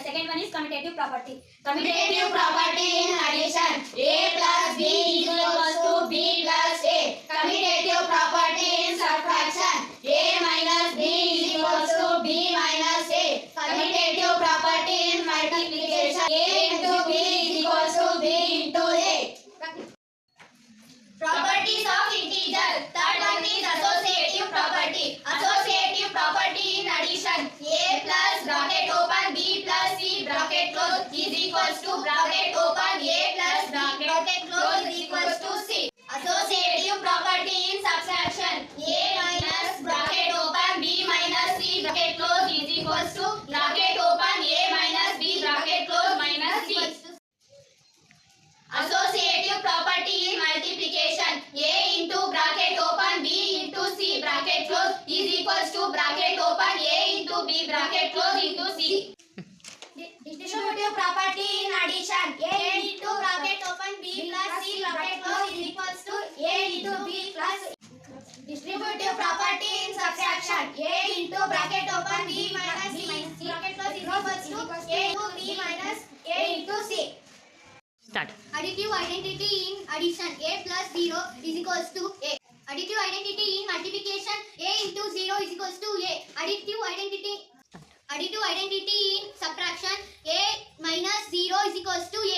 second one is commutative property. Commutative property in addition. A plus B is equals to B plus A. Commutative property in subtraction. A minus B is equals to B minus A. Commutative property in multiplication. A into B is equals to B into A. Properties of integer. Third one is associative property. Associative property in addition. A plus bracket open B plus C bracket close is equals to bracket open A plus B bracket close is equals to C. Associative property in subtraction. A minus bracket open B minus C bracket close is equals to bracket open A minus B bracket close minus C. Associative property in multiplication. A into bracket open B into C bracket close is equals to bracket open A into B bracket close into C. Distributive property in addition. A into bracket open B plus C bracket close is equals to A into B plus. Distributive property in subtraction. A into bracket open B minus C bracket close is equals to A into B minus A into C. Start. Additive identity in addition. A plus 0 is equals to A. Additive identity in multiplication. A into 0 is equals to A. Additive identity in subtraction. A minus 0 is equals to A.